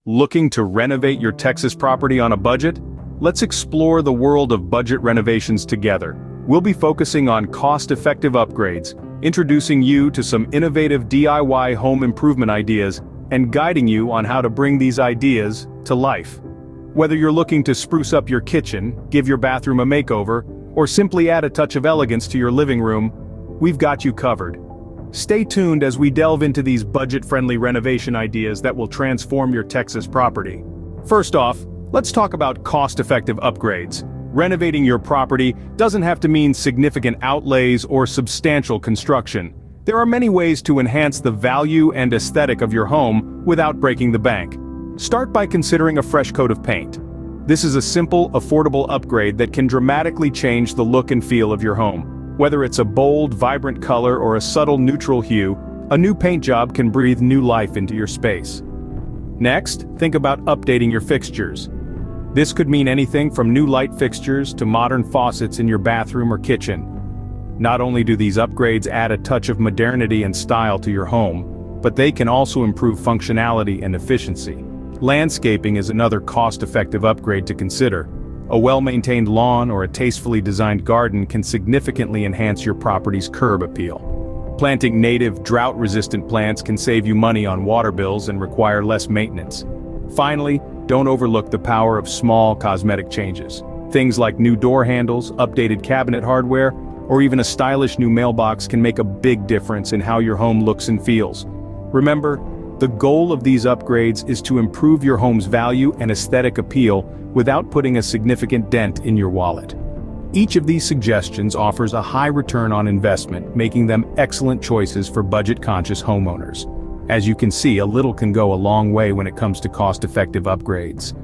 Looking to renovate your Texas property on a budget? Let's explore the world of budget renovations together. We'll be focusing on cost-effective upgrades, introducing you to some innovative DIY home improvement ideas, and guiding you on how to bring these ideas to life. Whether you're looking to spruce up your kitchen, give your bathroom a makeover, or simply add a touch of elegance to your living room, we've got you covered. Stay tuned as we delve into these budget-friendly renovation ideas that will transform your Texas property. First off, let's talk about cost-effective upgrades. Renovating your property doesn't have to mean significant outlays or substantial construction. There are many ways to enhance the value and aesthetic of your home without breaking the bank. Start by considering a fresh coat of paint. This is a simple, affordable upgrade that can dramatically change the look and feel of your home. Whether it's a bold, vibrant color or a subtle neutral hue, a new paint job can breathe new life into your space. Next, think about updating your fixtures. This could mean anything from new light fixtures to modern faucets in your bathroom or kitchen. Not only do these upgrades add a touch of modernity and style to your home, but they can also improve functionality and efficiency. Landscaping is another cost-effective upgrade to consider. A well-maintained lawn or a tastefully designed garden can significantly enhance your property's curb appeal. Planting native, drought-resistant plants can save you money on water bills and require less maintenance. Finally, don't overlook the power of small cosmetic changes. Things like new door handles, updated cabinet hardware, or even a stylish new mailbox can make a big difference in how your home looks and feels. Remember, the goal of these upgrades is to improve your home's value and aesthetic appeal without putting a significant dent in your wallet. Each of these suggestions offers a high return on investment, making them excellent choices for budget-conscious homeowners. As you can see, a little can go a long way when it comes to cost-effective upgrades.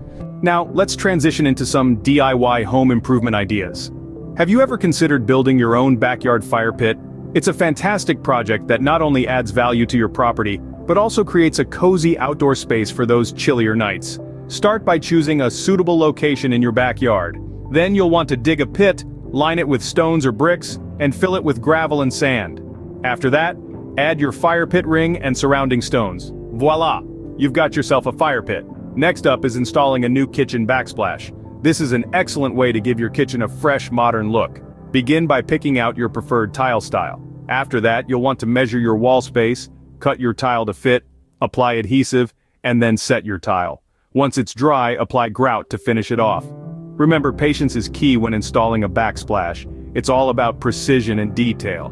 Now, let's transition into some DIY home improvement ideas. Have you ever considered building your own backyard fire pit? It's a fantastic project that not only adds value to your property, but also creates a cozy outdoor space for those chillier nights. Start by choosing a suitable location in your backyard. Then you'll want to dig a pit, line it with stones or bricks, and fill it with gravel and sand. After that, add your fire pit ring and surrounding stones. Voila! You've got yourself a fire pit. Next up is installing a new kitchen backsplash. This is an excellent way to give your kitchen a fresh, modern look. Begin by picking out your preferred tile style. After that, you'll want to measure your wall space, cut your tile to fit, apply adhesive, and then set your tile. Once it's dry, apply grout to finish it off. Remember, patience is key when installing a backsplash. It's all about precision and detail.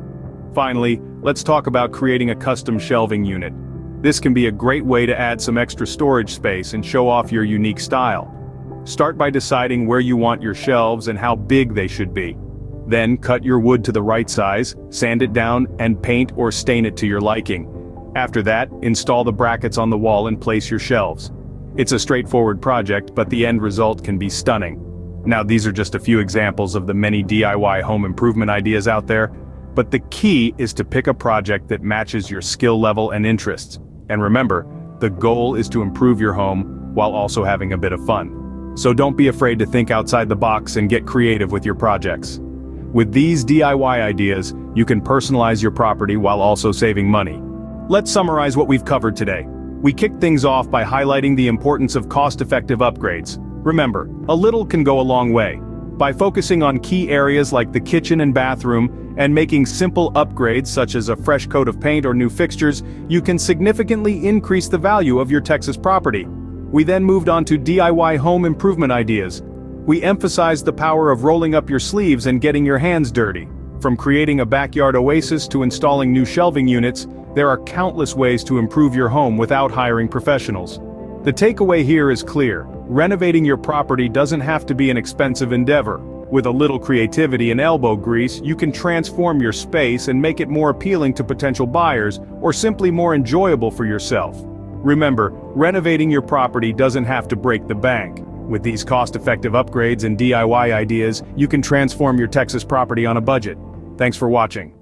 Finally, let's talk about creating a custom shelving unit. This can be a great way to add some extra storage space and show off your unique style. Start by deciding where you want your shelves and how big they should be. Then cut your wood to the right size, sand it down, and paint or stain it to your liking. After that, install the brackets on the wall and place your shelves. It's a straightforward project, but the end result can be stunning. Now, these are just a few examples of the many DIY home improvement ideas out there, but the key is to pick a project that matches your skill level and interests. And remember, the goal is to improve your home while also having a bit of fun. So don't be afraid to think outside the box and get creative with your projects. With these DIY ideas, you can personalize your property while also saving money. Let's summarize what we've covered today. We kicked things off by highlighting the importance of cost-effective upgrades. Remember, a little can go a long way. By focusing on key areas like the kitchen and bathroom, and making simple upgrades such as a fresh coat of paint or new fixtures, you can significantly increase the value of your Texas property. We then moved on to DIY home improvement ideas. We emphasized the power of rolling up your sleeves and getting your hands dirty. From creating a backyard oasis to installing new shelving units, there are countless ways to improve your home without hiring professionals. The takeaway here is clear. Renovating your property doesn't have to be an expensive endeavor. With a little creativity and elbow grease, you can transform your space and make it more appealing to potential buyers, or simply more enjoyable for yourself. Remember, renovating your property doesn't have to break the bank. With these cost-effective upgrades and DIY ideas, you can transform your Texas property on a budget. Thanks for watching.